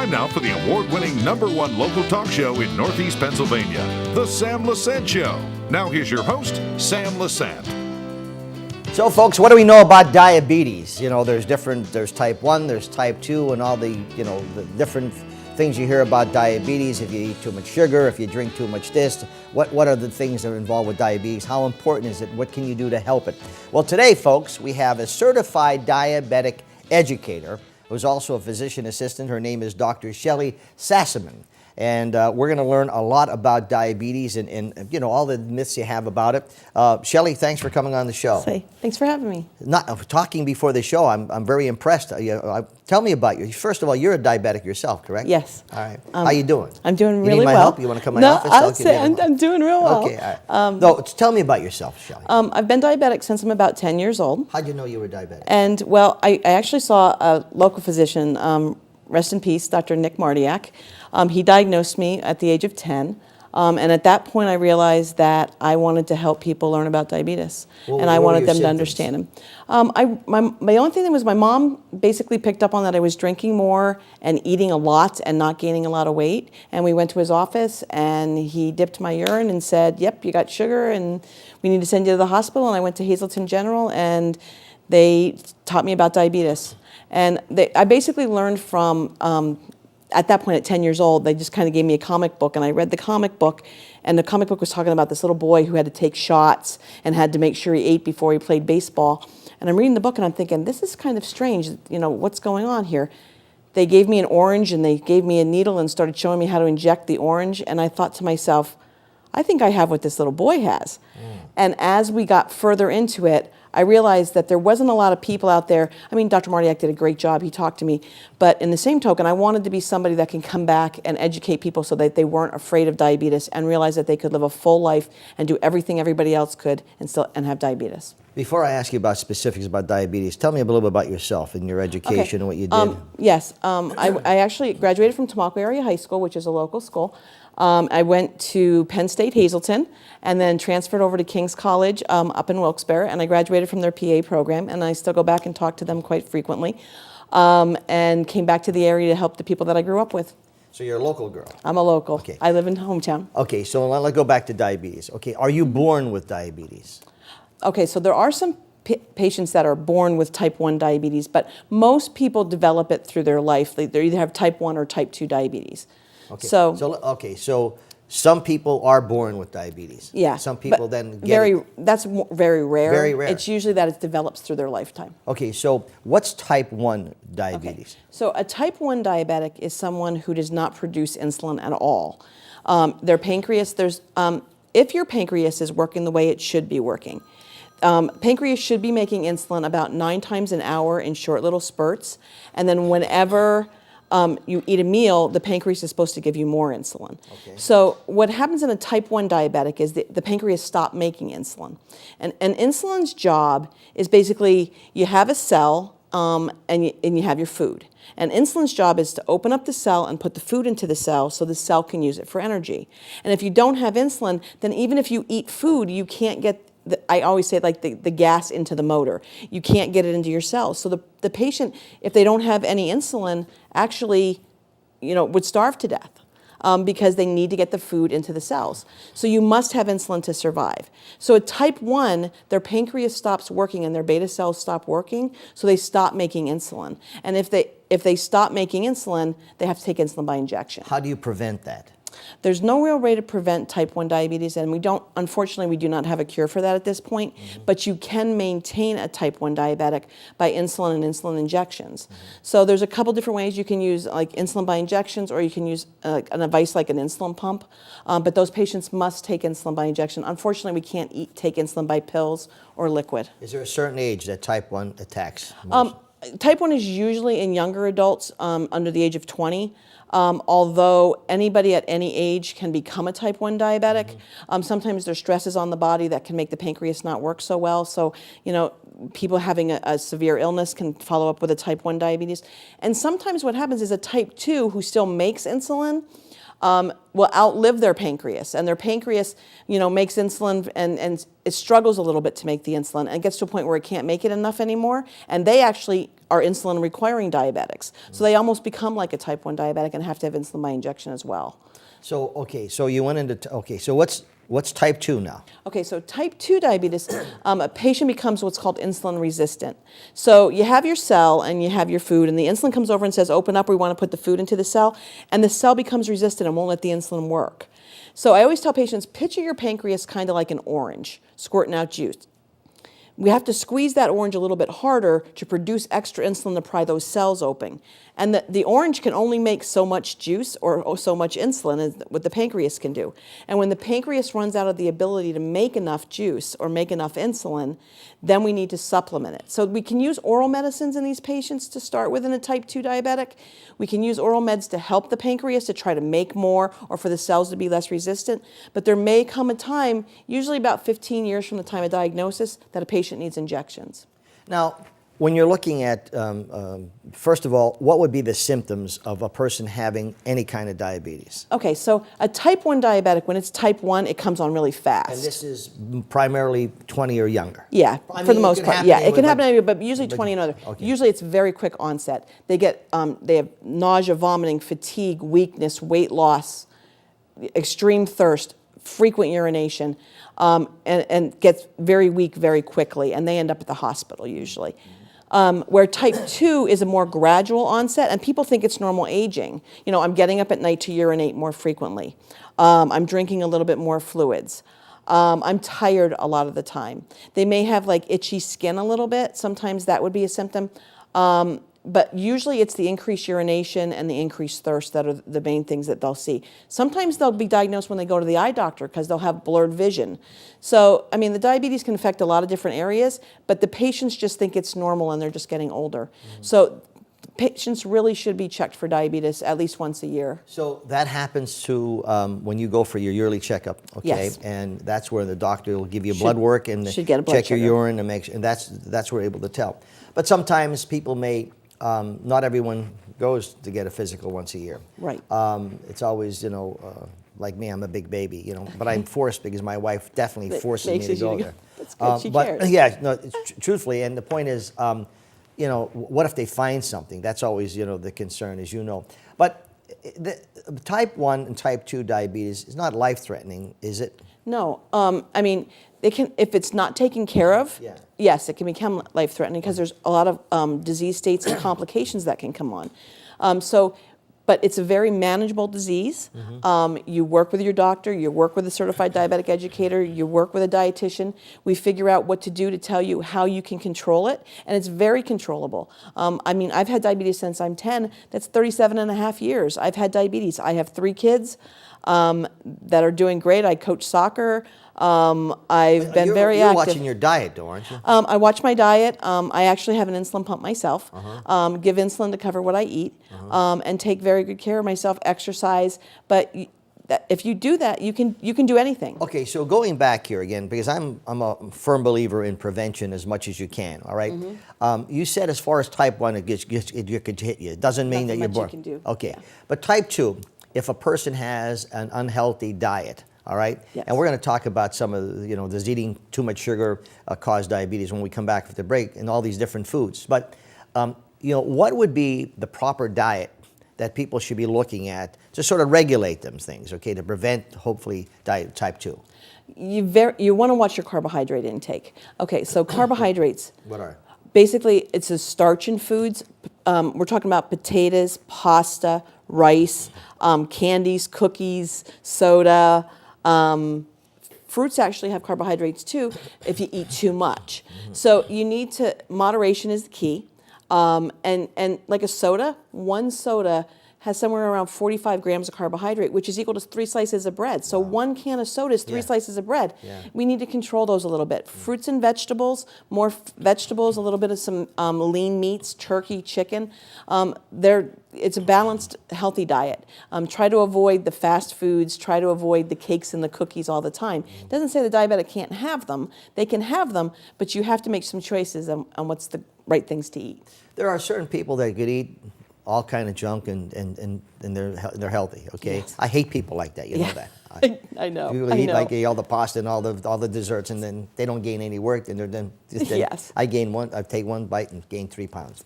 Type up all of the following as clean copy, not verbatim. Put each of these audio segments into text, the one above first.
time now for the award-winning #1 local talk show in Northeast Pennsylvania, The Sam Lesante Show. Now here's your host, Sam Lesante. So folks, what do we know about diabetes? You know, there's type 1, there's type 2, and all the different things you hear about diabetes. If you eat too much sugar, if you drink too much this, what are the things that are involved with diabetes? How important is it? What can you do to help it? Well, today, folks, we have a certified diabetic educator who's also a physician assistant. Her name is Dr. Shelley Sassaman. And we're going to learn a lot about diabetes and all the myths you have about it. Shelley, thanks for coming on the show. Thanks for having me. Talking before the show, I'm very impressed. Tell me about you. First of all, you're a diabetic yourself, correct? Yes. All right. How you doing? I'm doing really well. You need my help? You want to come to my office? I'll say I'm doing real well. Okay. All right. No, tell me about yourself, Shelley. I've been diabetic since I'm about 10 years old. How'd you know you were diabetic? And well, I actually saw a local physician, rest in peace, Dr. Nick Mardiak. He diagnosed me at the age of 10. And at that point, I realized that I wanted to help people learn about diabetes, and I wanted them to understand them. My only thing was my mom basically picked up on that I was drinking more and eating a lot and not gaining a lot of weight. And we went to his office, and he dipped my urine and said, "Yep, you got sugar, and we need to send you to the hospital." And I went to Hazleton General, and they taught me about diabetes. And I basically learned from. At that point, at 10 years old, they just kind of gave me a comic book, and I read the comic book, and the comic book was talking about this little boy who had to take shots and had to make sure he ate before he played baseball. And I'm reading the book, and I'm thinking, this is kind of strange, what's going on here? They gave me an orange, and they gave me a needle and started showing me how to inject the orange, and I thought to myself, I think I have what this little boy has. And as we got further into it, I realized that there wasn't a lot of people out there. I mean, Dr. Mardiak did a great job. He talked to me. But in the same token, I wanted to be somebody that can come back and educate people so that they weren't afraid of diabetes and realize that they could live a full life and do everything everybody else could and have diabetes. Before I ask you about specifics about diabetes, tell me a little bit about yourself and your education and what you did. Yes. I actually graduated from Tamaqua Area High School, which is a local school. I went to Penn State Hazleton and then transferred over to King's College up in Wilkes-Barre, and I graduated from their PA program, and I still go back and talk to them quite frequently, and came back to the area to help the people that I grew up with. So you're a local girl? I'm a local. Okay. I live in hometown. Okay, so let's go back to diabetes. Okay, are you born with diabetes? Okay, so there are some patients that are born with type 1 diabetes, but most people develop it through their life. They either have type 1 or type 2 diabetes. Okay. So some people are born with diabetes. Yeah. Some people then get it. That's very rare. Very rare. It's usually that it develops through their lifetime. Okay, so what's type 1 diabetes? Okay. So a type 1 diabetic is someone who does not produce insulin at all. Their pancreas, if your pancreas is working the way it should be working, pancreas should be making insulin about 9 times an hour in short little spurts, and then whenever you eat a meal, the pancreas is supposed to give you more insulin. Okay. So what happens in a type 1 diabetic is the pancreas stops making insulin. And insulin's job is basically you have a cell and you have your food. And insulin's job is to open up the cell and put the food into the cell so the cell can use it for energy. And if you don't have insulin, then even if you eat food, you can't get I always say like the gas into the motor. You can't get it into your cells. So the patient, if they don't have any insulin, actually, would starve to death because they need to get the food into the cells. So you must have insulin to survive. So at type 1, their pancreas stops working and their beta cells stop working, so they stop making insulin. And if they stop making insulin, they have to take insulin by injection. How do you prevent that? There's no real way to prevent type 1 diabetes, and unfortunately, we do not have a cure for that at this point, but you can maintain a type 1 diabetic by insulin and insulin injections. So there's a couple different ways you can use like insulin by injections, or you can use a device like an insulin pump, but those patients must take insulin by injection. Unfortunately, we can't take insulin by pills or liquid. Is there a certain age that type 1 attacks most? Type 1 is usually in younger adults under the age of 20. Although anybody at any age can become a type 1 diabetic. Sometimes there's stresses on the body that can make the pancreas not work so well. So, people having a severe illness can follow up with a type 1 diabetes. And sometimes what happens is a type 2 who still makes insulin will outlive their pancreas, and their pancreas, makes insulin, and it struggles a little bit to make the insulin, and gets to a point where it can't make it enough anymore, and they actually are insulin requiring diabetics. So they almost become like a type 1 diabetic and have to have insulin by injection as well. So, okay, so you went into, so what's type 2 now? Okay, so type 2 diabetes, a patient becomes what's called insulin resistant. So you have your cell and you have your food, and the insulin comes over and says, open up, we want to put the food into the cell, and the cell becomes resistant and won't let the insulin work. So I always tell patients, picture your pancreas kind of like an orange, squirting out juice. We have to squeeze that orange a little bit harder to produce extra insulin to pry those cells open. And the orange can only make so much juice or so much insulin as what the pancreas can do. And when the pancreas runs out of the ability to make enough juice or make enough insulin, then we need to supplement it. So we can use oral medicines in these patients to start with in a type 2 diabetic. We can use oral meds to help the pancreas to try to make more or for the cells to be less resistant. But there may come a time, usually about 15 years from the time of diagnosis, that a patient needs injections. Now, when you're looking at, first of all, what would be the symptoms of a person having any kind of diabetes? Okay, so a type 1 diabetic, when it's type 1, it comes on really fast. And this is primarily 20 or younger? Yeah, for the most part. Yeah, it can happen anywhere, but usually 20 and under. Okay. Usually it's very quick onset. They have nausea, vomiting, fatigue, weakness, weight loss, extreme thirst, frequent urination, and gets very weak very quickly, and they end up at the hospital usually. Where type 2 is a more gradual onset, and people think it's normal aging. I'm getting up at night to urinate more frequently. I'm drinking a little bit more fluids. I'm tired a lot of the time. They may have like itchy skin a little bit. Sometimes that would be a symptom. But usually it's the increased urination and the increased thirst that are the main things that they'll see. Sometimes they'll be diagnosed when they go to the eye doctor because they'll have blurred vision. So, the diabetes can affect a lot of different areas, but the patients just think it's normal and they're just getting older. Mm-hmm. So patients really should be checked for diabetes at least once a year. So that happens to when you go for your yearly checkup, okay? Yes. And that's where the doctor will give you blood work and check your urine and and that's where we're able to tell. But sometimes people may. Not everyone goes to get a physical once a year. Right. It's always, like me, I'm a big baby, but I'm forced because my wife definitely forces me to go there. That's good, she cares. Yeah, no, truthfully, and the point is, what if they find something? That's always, the concern, as you know. But the type 1 and type 2 diabetes is not life-threatening, is it? No. They can, if it's not taken care of, yes, it can become life-threatening because there's a lot of disease states and complications that can come on. But it's a very manageable disease. Mm-hmm. You work with your doctor, you work with a certified diabetic educator, you work with a dietitian. We figure out what to do to tell you how you can control it, and it's very controllable. I've had diabetes since I'm 10. That's 37 and a half years. I've had diabetes. I have 3 kids that are doing great. I coach soccer. I've been very active. You're watching your diet, though, aren't you? I watch my diet. I actually have an insulin pump myself. Give insulin to cover what I eat, and take very good care of myself. Exercise, but if you do that, you can do anything. Okay, so going back here again, because I'm a firm believer in prevention as much as you can. All right. Mm-hmm. You said as far as type 1, it could hit you. It doesn't mean that you're born. You can do. Okay, yeah. But type 2, if a person has an unhealthy diet. All right, yes. And we're going to talk about some of does eating too much sugar cause diabetes when we come back from the break, and all these different foods. But what would be the proper diet that people should be looking at to sort of regulate them things, okay, to prevent hopefully type 2? You want to watch your carbohydrate intake. Okay, so carbohydrates. What are? Basically, it's a starch in foods. We're talking about potatoes, pasta, rice, candies, cookies, soda. Fruits actually have carbohydrates too if you eat too much. So you need to, moderation is the key. And like a soda, one soda has somewhere around 45 grams of carbohydrate, which is equal to 3 slices of bread. So 1 can of soda is 3 slices of bread. Yeah. We need to control those a little bit. Fruits and vegetables, more vegetables, a little bit of some lean meats, turkey, chicken. It's a balanced, healthy diet. Try to avoid the fast foods. Try to avoid the cakes and the cookies all the time. It doesn't say the diabetic can't have them. They can have them, but you have to make some choices on what's the right things to eat. There are certain people that could eat all kind of junk, and they're healthy. Okay, Yes. I hate people like that. You know that. I know. People I eat know. like all the pasta and all the desserts, and then they don't gain any work. And then Yes. I gain one. I take one bite and gain 3 pounds.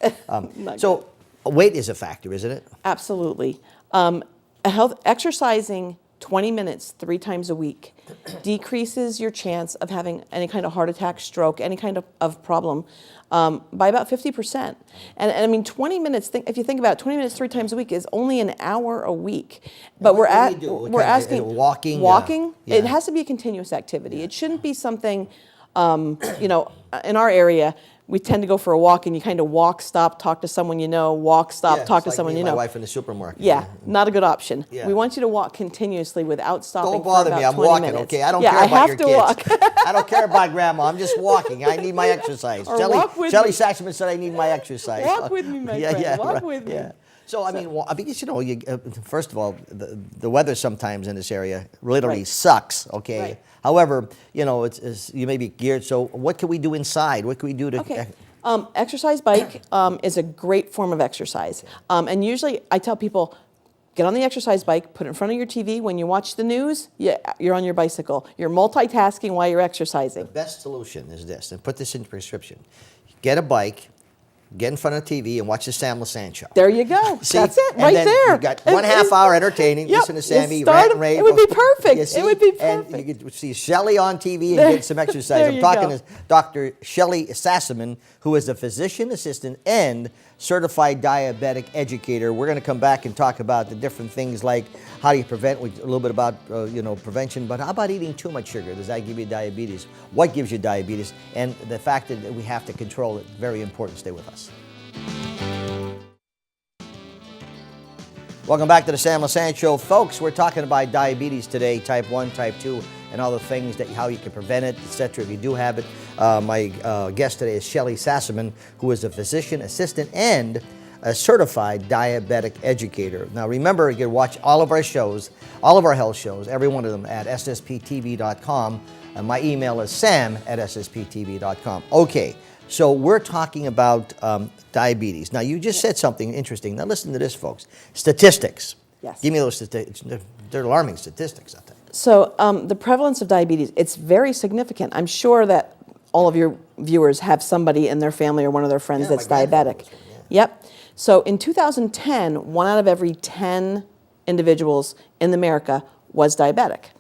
Not So weight is a factor, isn't it? Absolutely. Exercising 20 minutes 3 times a week decreases your chance of having any kind of heart attack, stroke, any kind of problem by about 50%. And I mean, 20 minutes, if you think about it, 20 minutes 3 times a week is only an hour a week. But what do we do? What we're kind of- asking, walking? Walking, Yeah. it has to be a continuous activity. It shouldn't be something, in our area, we tend to go for a walk, and you kind of walk, stop, talk to someone you know, walk, stop, Yeah, talk it's to like someone me you and know. my wife in the supermarket. Yeah, not a good option. Yeah. We want you to walk continuously without stopping. Don't bother for me. about I'm 20 walking. minutes. Okay, I don't Yeah, care I about have your to kids. walk. I don't care about grandma. I'm just walking. I need my exercise. Or walk with Shelley me. Sassaman said I need my exercise. Walk with me, my friend. Walk with me. Yeah. So I mean, because first of all, the weather sometimes in this area literally Right. sucks. Okay. Right. However, it's you may be geared. So what can we do inside? What can we do to? Okay. Exercise bike is a great form of exercise. And usually I tell people, get on the exercise bike, put it in front of your TV. When you watch the news, you're on your bicycle. You're multitasking while you're exercising. The best solution is this, and put this in prescription. Get a bike, get in front of the TV, and watch the Sam Lesante show. There you go. See? That's it, And right then there. You got 1/2 hour entertaining. Yep. Listen to Sammy You start rant and them- rave. it would be perfect. You It see? would be And perfect. you could see Shelley on TV and There- get some exercise. there I'm you talking go. to Dr. Shelley Sassaman, who is a physician assistant and certified diabetic educator. We're going to come back and talk about the different things like how do you prevent, a little bit about prevention, but how about eating too much sugar? Does that give you diabetes? What gives you diabetes? And the fact that we have to control it, very important. Stay with us. Welcome back to the Sam Lesante Show. Folks, we're talking about diabetes today, type 1, type 2, and all the things that how you can prevent it, etc. if you do have it. My guest today is Shelley Sassaman, who is a physician assistant and a certified diabetic educator. Now remember, you can watch all of our shows, all of our health shows, every one of them at ssptv.com. And my email is sam@ssptv.com. Okay, so we're talking about diabetes. Now, you just said something interesting. Now, listen to this, folks. Statistics. Yes. Give me those statistics. They're alarming statistics, I think. So the prevalence of diabetes, it's very significant. I'm sure that all of your viewers have somebody in their family or one of their friends Yeah, that's my grandfather diabetic. was one, yeah. Yep. So in 2010, 1 out of every 10 individuals in America was diabetic.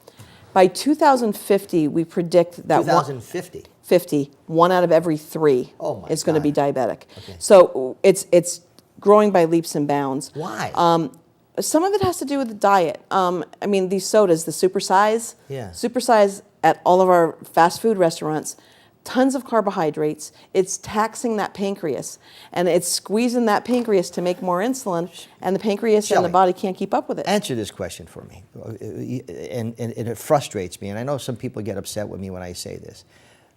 By 2050, we predict that 2050. 1 out of every 3 Oh my is going to be God. diabetic. Okay. So it's growing by leaps and bounds. Why? Some of it has to do with the diet. I mean, these sodas, the supersize. Yeah. Supersize at all of our fast food restaurants, tons of carbohydrates. It's taxing that pancreas, and it's squeezing that pancreas to make more insulin, and the pancreas and Shelley, the body can't keep up with it. Answer this question for me. And it frustrates me, and I know some people get upset with me when I say this.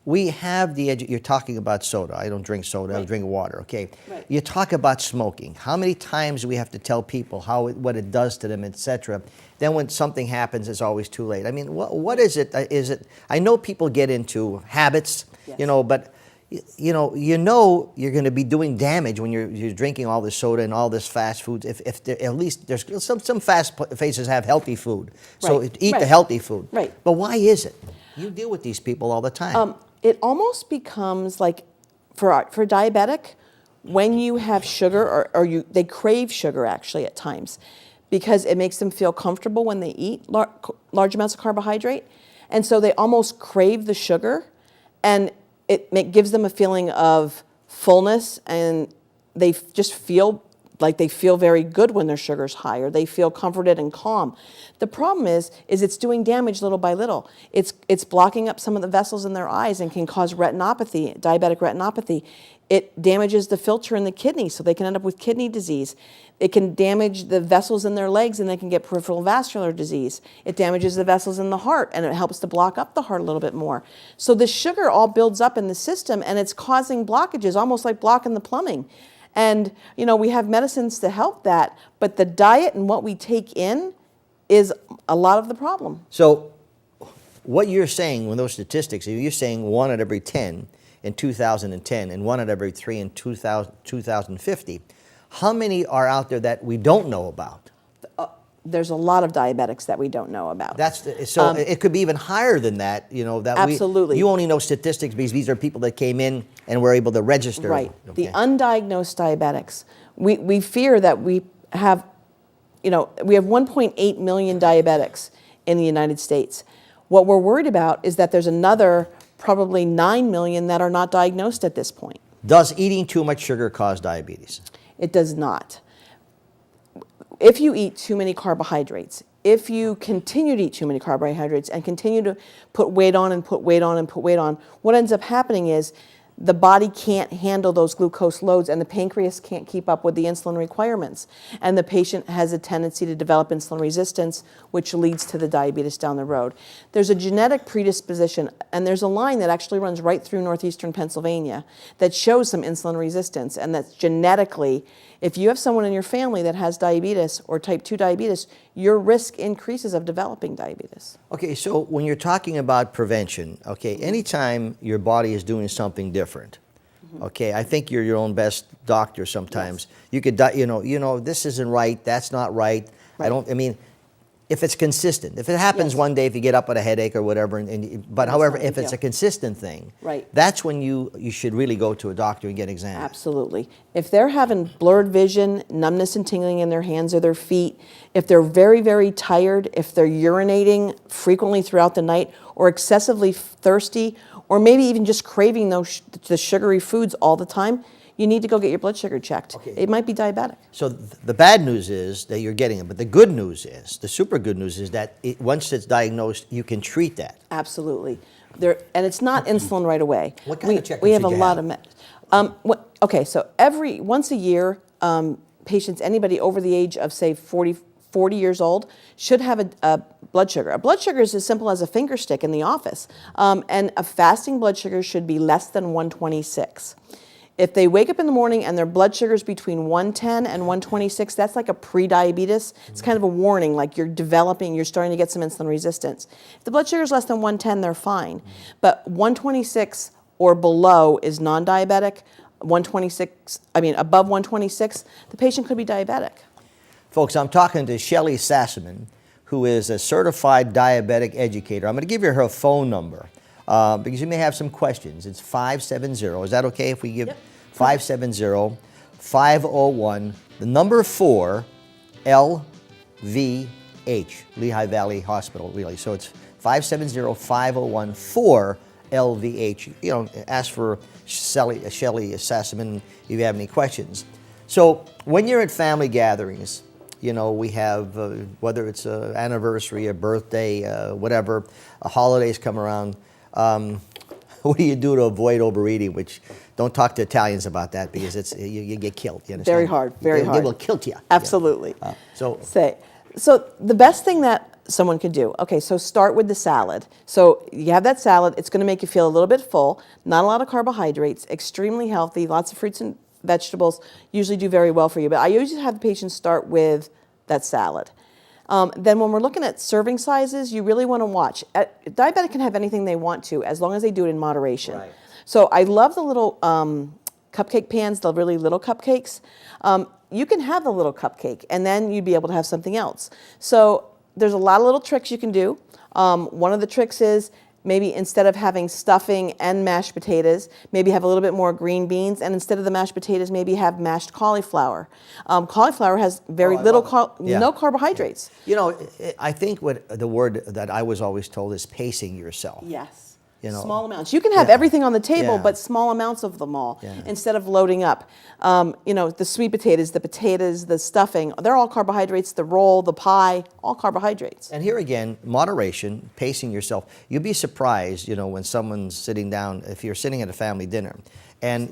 We have you're talking about soda. I don't drink soda, I Right. drink water, okay? Right. You talk about smoking. How many times do we have to tell people what it does to them, etc.? Then when something happens, it's always too late. I mean, what is it? I know people get into habits, Yes. but you know you're going to be doing damage when you're drinking all this soda and all this fast food. If at least there's some fast places have healthy food, so Right. eat the Right. healthy food. Right. But why is it? You deal with these people all the time. It almost becomes like, for diabetic, when you have sugar, they crave sugar actually at times, because it makes them feel comfortable when they eat large amounts of carbohydrate, and so they almost crave the sugar, and it gives them a feeling of fullness, and they just feel like they feel very good when their sugar's high, or they feel comforted and calm. The problem is it's doing damage little by little. It's blocking up some of the vessels in their eyes and can cause retinopathy, diabetic retinopathy. It damages the filter in the kidney, so they can end up with kidney disease. It can damage the vessels in their legs, and they can get peripheral vascular disease. It damages the vessels in the heart, and it helps to block up the heart a little bit more. So the sugar all builds up in the system, and it's causing blockages, almost like blocking the plumbing. And, we have medicines to help that, but the diet and what we take in is a lot of the problem. So what you're saying when those statistics, you're saying 1 out of every 10 in 2010 and 1 out of every 3 in 2050. How many are out there that we don't know about? There's a lot of diabetics that we don't know about. So it could be even higher than that, you know. That absolutely. You only know statistics because these are people that came in and were able to register. Right. Okay. The undiagnosed diabetics, we fear that we have 1.8 million diabetics in the United States. What we're worried about is that there's another probably 9 million that are not diagnosed at this point. Does eating too much sugar cause diabetes? It does not. If you eat too many carbohydrates, if you continue to eat too many carbohydrates and continue to put weight on and put weight on and put weight on, what ends up happening is the body can't handle those glucose loads and the pancreas can't keep up with the insulin requirements. And the patient has a tendency to develop insulin resistance, which leads to the diabetes down the road. There's a genetic predisposition, and there's a line that actually runs right through northeastern Pennsylvania that shows some insulin resistance, and that's genetically, if you have someone in your family that has diabetes or type 2 diabetes, your risk increases of developing diabetes. Okay, so when you're talking about prevention, okay, anytime your body is doing something different, okay, I think you're your own best doctor sometimes. Yes. You could, this isn't right, that's not right. If it's consistent, if it happens one day, if you get up with a headache or whatever, however, if it's a consistent thing, that's when you should really go to a doctor and get examined. Absolutely. If they're having blurred vision, numbness and tingling in their hands or their feet, if they're very, very tired, if they're urinating frequently throughout the night, or excessively thirsty, or maybe even just craving the sugary foods all the time, you need to go get your blood sugar checked. Okay. It might be diabetic. So the bad news is that you're getting it, but the good news is, the super good news is that once it's diagnosed, you can treat that. Absolutely. And it's not insulin right away. What kind of checkups we have did a you lot have? Okay, so once a year, patients, anybody over the age of, say, 40 years old, should have a blood sugar. A blood sugar is as simple as a finger stick in the office. And a fasting blood sugar should be less than 126. If they wake up in the morning and their blood sugar is between 110 and 126, that's like a pre-diabetes. It's kind of a warning, like you're starting to get some insulin resistance. If the blood sugar is less than 110, they're fine. But 126 or below is non-diabetic. Above 126, the patient could be diabetic. Folks, I'm talking to Shelley Sassaman, who is a certified diabetic educator. I'm going to give you her phone number. Because you may have some questions. It's 570. Is that okay if we give 570-501, the number 4, LVH, Lehigh Valley Hospital, really. So it's 570-501-4-LVH. Ask for Shelley Sassaman if you have any questions. So when you're at family gatherings, we have, whether it's an anniversary, a birthday, whatever, holidays come around, what do you do to avoid overeating? Which, don't talk to Italians about that because you get killed. You understand? Very hard, very hard. They will kill you. Absolutely. So the best thing that someone could do, okay, so start with the salad. So you have that salad, it's going to make you feel a little bit full, not a lot of carbohydrates, extremely healthy, lots of fruits and vegetables, usually do very well for you. But I usually have the patients start with that salad. Then when we're looking at serving sizes, you really want to watch. Diabetic can have anything they want to, as long as they do it in moderation. Right. So I love the little cupcake pans, the really little cupcakes. You can have the little cupcake, and then you'd be able to have something else. So there's a lot of little tricks you can do. One of the tricks is maybe instead of having stuffing and mashed potatoes, maybe have a little bit more green beans, and instead of the mashed potatoes, maybe have mashed cauliflower. Cauliflower has very no carbohydrates. I think what the word that I was always told is pacing yourself. Yes. Small amounts. You can have everything on the table, but small amounts of them all instead of loading up. The sweet potatoes, the stuffing, they're all carbohydrates. The roll, the pie, all carbohydrates. And here again, moderation, pacing yourself. You'll be surprised, when someone's sitting down, if you're sitting at a family dinner, and,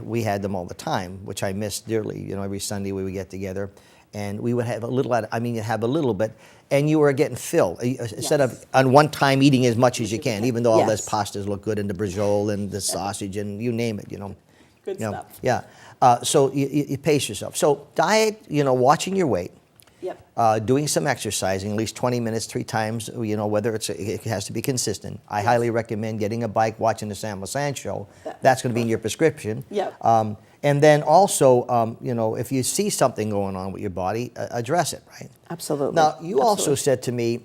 we had them all the time, which I miss dearly. Every Sunday we would get together. And we would have a little, have a little bit, and you were getting filled. Instead of on one time eating as much as you can, even though all those pastas look good, and the brajol and the sausage and you name it, Good stuff. Yeah. So you pace yourself. So diet, watching your weight. Yep. Doing some exercising, at least 20 minutes, 3 times, whether it has to be consistent. I highly recommend getting a bike, watching the Sam Lesante show. That's going to be in your prescription. Yep. And then also, you know, if you see something going on with your body, address it, right? Absolutely. Now, you also Absolutely. said to me,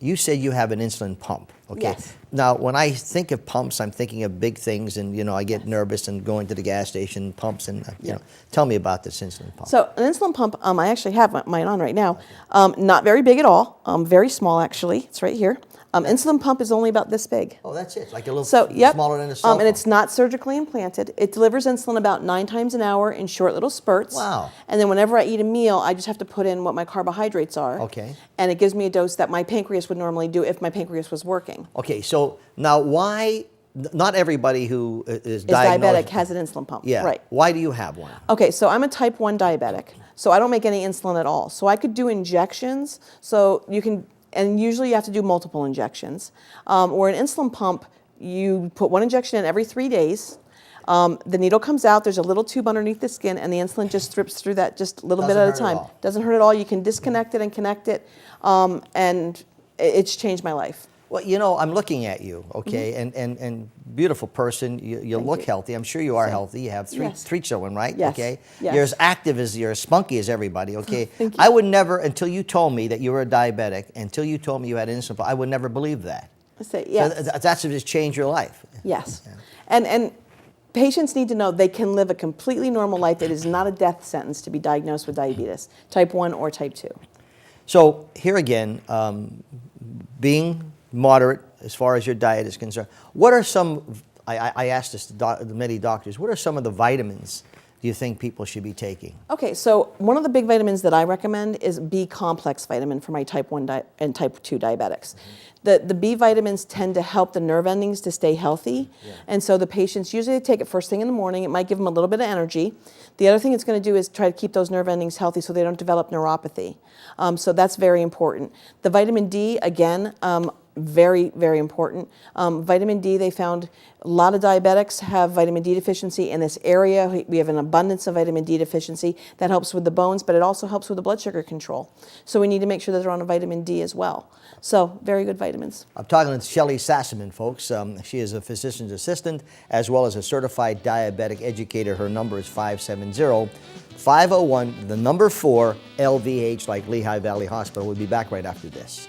you said you have an insulin pump, okay? Yes. Now, when I think of pumps, I'm thinking of big things, and, you know, I get nervous and going to the gas station, pumps, and, you know, tell me about this insulin pump. So an insulin pump, I actually have mine on right now. Not very big at all, very small actually. It's right here. Insulin pump is only about this big. Oh, that's it, like a little Yep. smaller than a cell phone. And it's not surgically implanted. It delivers insulin about 9 times an hour in short little spurts. Wow. And then whenever I eat a meal, I just have to put in what my carbohydrates are. Okay. And it gives me a dose that my pancreas would normally do if my pancreas was working. Okay, so now why, not everybody who is Is diagnosed. diabetic has an insulin pump. Yeah. Right. Why do you have one? Okay, so I'm a type 1 diabetic. So I don't make any insulin at all. So I could do injections. So you can, and usually you have to do multiple injections. Or an insulin pump, you put one injection in every 3 days. The needle comes out, there's a little tube underneath the skin, and the insulin just drips through that just a little bit at a time. Doesn't hurt at all. You can disconnect it and connect it. And it's changed my life. Well, you know, I'm looking at you, okay, Mm-hmm. and beautiful person. You look healthy. I'm sure you are healthy. You have Yes. three children, right? Yes. Okay. Yes. You're as active as you're as spunky as everybody. Okay. Thank you. I would never, until you told me that you were a diabetic, until you told me you had insulin, I would never believe that. I say yes. So that's just changed your life. Yes. And patients need to know they can live a completely normal life. It is not a death sentence to be diagnosed with diabetes, type 1 or type 2. So here again, being moderate as far as your diet is concerned, what are some, I asked this to many doctors, what are some of the vitamins do you think people should be taking? Okay, so one of the big vitamins that I recommend is B complex vitamin for my type 1 and type 2 diabetics. The B vitamins tend to help the nerve endings to stay healthy, and so the patients usually take it first thing in the morning. It might give them a little bit of energy. The other thing it's going to do is try to keep those nerve endings healthy so they don't develop neuropathy. So that's very important. The vitamin D, again, very, very important. Vitamin D, they found a lot of diabetics have vitamin D deficiency in this area. We have an abundance of vitamin D deficiency that helps with the bones, but it also helps with the blood sugar control. So we need to make sure that they're on a vitamin D as well. So very good vitamins. I'm talking to Shelley Sassaman, folks. She is a physician's assistant as well as a certified diabetic educator. Her number is 570-501, the number 4, LVH, like Lehigh Valley Hospital. We'll be back right after this.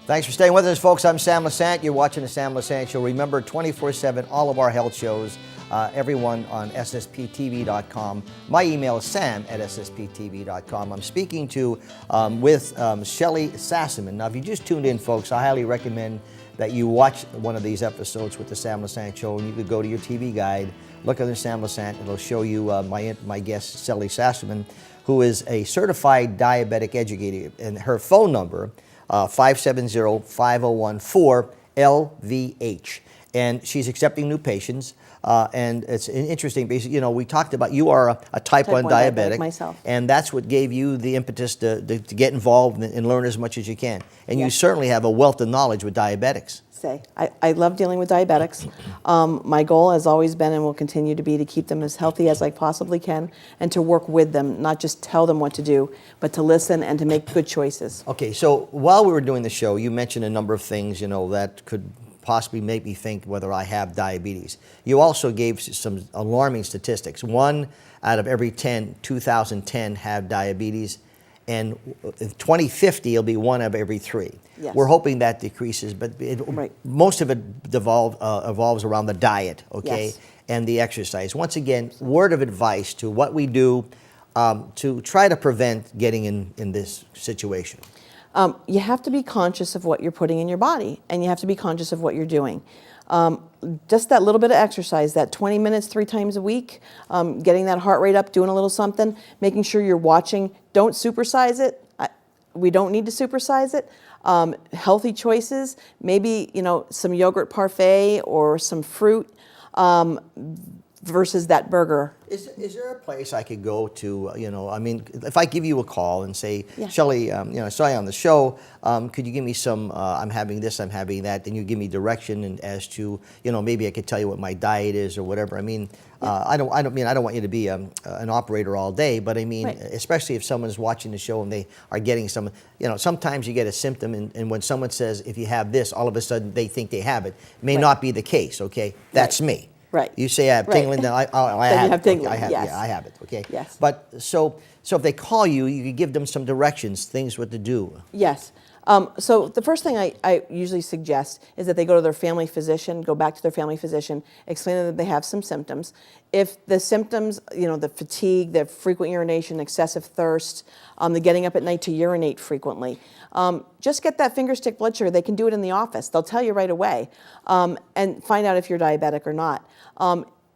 Thanks for staying with us, folks. I'm Sam Lesante. You're watching the Sam Lesante Show. Remember, 24/7, all of our health shows, everyone on ssptv.com. My email is sam@ssptv.com. I'm speaking with Shelley Sassaman. Now, if you just tuned in, folks, I highly recommend that you watch one of these episodes with the Sam Lesante Show, and you could go to your TV guide, look at the Sam Lesante, it'll show you my guest, Shelley Sassaman, who is a certified diabetic educator, and her phone number, 570-5014-LVH. And she's accepting new patients. And it's interesting because, you know, we talked about you are a type 1 diabetic. Myself. And that's what gave you the impetus to get involved and learn as much as you can. And you certainly have a wealth of knowledge with diabetics. I love dealing with diabetics. My goal has always been and will continue to be to keep them as healthy as I possibly can and to work with them, not just tell them what to do, but to listen and to make good choices. Okay, so while we were doing the show, you mentioned a number of things, you know, that could possibly make me think whether I have diabetes. You also gave some alarming statistics. 1 out of every 10, 2010 have diabetes, and in 2050 it'll be 1 out of every 3. Yes. We're hoping that decreases, but most of it evolves around the diet, okay, Yes. and the exercise. Once again, word of advice to what we do to try to prevent getting in this situation. You have to be conscious of what you're putting in your body, and you have to be conscious of what you're doing. Just that little bit of exercise, that 20 minutes 3 times a week, getting that heart rate up, doing a little something, making sure you're watching. Don't supersize it. We don't need to supersize it. Healthy choices, maybe, you know, some yogurt parfait or some fruit versus that burger. Is there a place I could go to, you know, I mean, if I give you a call and say, Yeah. Shelley, you know, I saw you on the show, could you give me some, I'm having this, I'm having that, then you give me direction and as to, you know, maybe I could tell you what my diet is or whatever. I mean, I don't want you to be an operator all day, but I mean, especially if someone's watching the show and they are getting some, you know, sometimes you get a symptom and when someone says, if you have this, all of a sudden they think they have it. It may not be the case, okay? That's me. Right. You say I have Right. tingling, then I Then have you have it. tingling, Okay, I have, yes. yeah, I have it. Okay. Yes. But so if they call you, you can give them some directions, things what to do. Yes. So the first thing I usually suggest is that they go to their family physician, go back to their family physician, explain that they have some symptoms. If the symptoms, the fatigue, the frequent urination, excessive thirst, the getting up at night to urinate frequently, just get that finger stick blood sugar. They can do it in the office. They'll tell you right away, and find out if you're diabetic or not.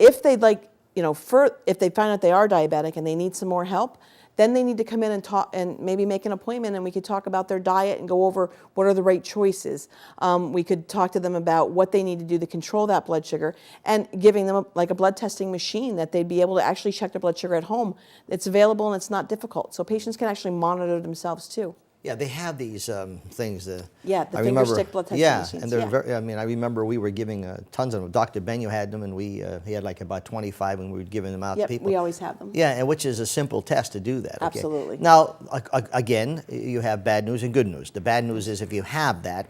If they'd like, if they find out they are diabetic and they need some more help, then they need to come in and talk and maybe make an appointment, and we could talk about their diet and go over what are the right choices. We could talk to them about what they need to do to control that blood sugar, and giving them a blood testing machine that they'd be able to actually check their blood sugar at home. It's available and it's not difficult. So patients can actually monitor themselves too. Yeah, they have these things. The I finger remember, stick blood testing yeah, machines. and they're very. I mean, I remember we were giving tons of them. Dr. Benio had them, and he had like about 25, and we were giving them out Yep, to people. we always have them. Yeah, and which is a simple test to do that. Okay? Absolutely. Now, again, you have bad news and good news. The bad news is if you have that,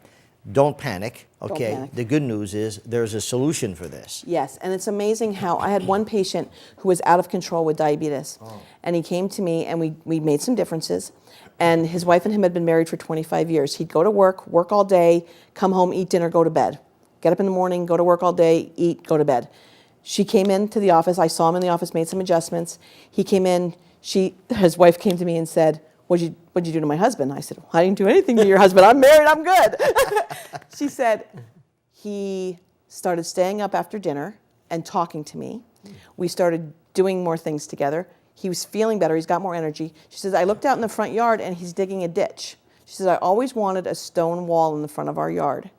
don't panic. Okay. Don't panic. The good news is there's a solution for this. Yes, and it's amazing how I had one patient who was out of control with diabetes, and he came to me, and we made some differences. And his wife and him had been married for 25 years. He'd go to work all day, come home, eat dinner, go to bed. Get up in the morning, go to work all day, eat, go to bed. She came into the office. I saw him in the office, made some adjustments. He came in. His wife came to me and said, what'd you do to my husband? I said, well, I didn't do anything to your husband. I'm married. I'm good. She said, he started staying up after dinner and talking to me. We started doing more things together. He was feeling better. He's got more energy. She says, I looked out in the front yard and he's digging a ditch. She says, I always wanted a stone wall in the front of our yard.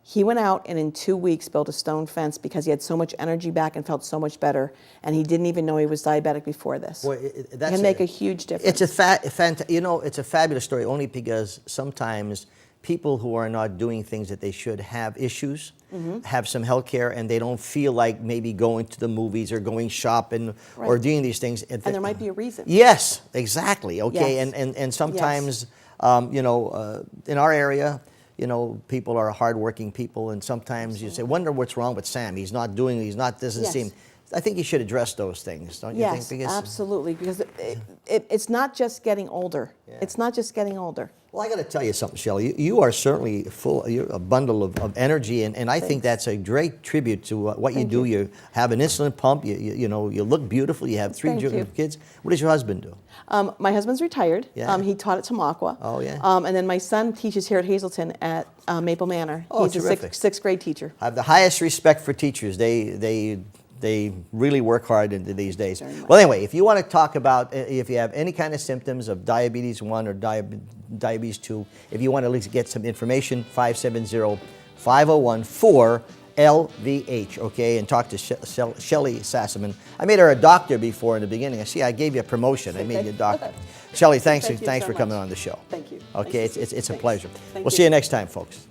He went out and in 2 weeks built a stone fence because he had so much energy back and felt so much better. And he didn't even know he was diabetic before this. Boy, it can make a huge difference. It's it's a fabulous story only because sometimes people who are not doing things that they should have issues, have some health care, and they don't feel like maybe going to the movies or going shopping or doing these things. And there might be a reason. Yes, exactly. Okay, Yes. and sometimes, in our area, people are hardworking people, and sometimes you say, wonder what's wrong with Sam. He's not doesn't Yes. seem. I think you should address those things, don't you think? Yes, Because, absolutely, because it's not just getting older. It's not just getting older. well, I got to tell you something, Shelley. You are certainly you're a bundle of energy, and I think that's a great tribute to what you do. You have an insulin pump. You look beautiful. You have three Thank you. kids. What does your husband do? My husband's retired. Yeah. He taught at Tamaqua. Oh, yeah. And then my son teaches here at Hazleton at Maple Manor. Oh, He's terrific. a sixth grade teacher. I have the highest respect for teachers. They really work hard into these days. Very much. Well, anyway, if you want to talk about if you have any kind of symptoms of diabetes 1 or diabetes 2, if you want to at least get some information, 570-501-4LVH, okay, and talk to Shelley Sassaman. I made her a doctor before in the beginning. I gave you a promotion. I made you a doctor. Shelley, thanks Thank you for so coming much. on the show. Thank you. Okay, Thank you. it's a Thanks. pleasure. Thank We'll you. see you next time, folks.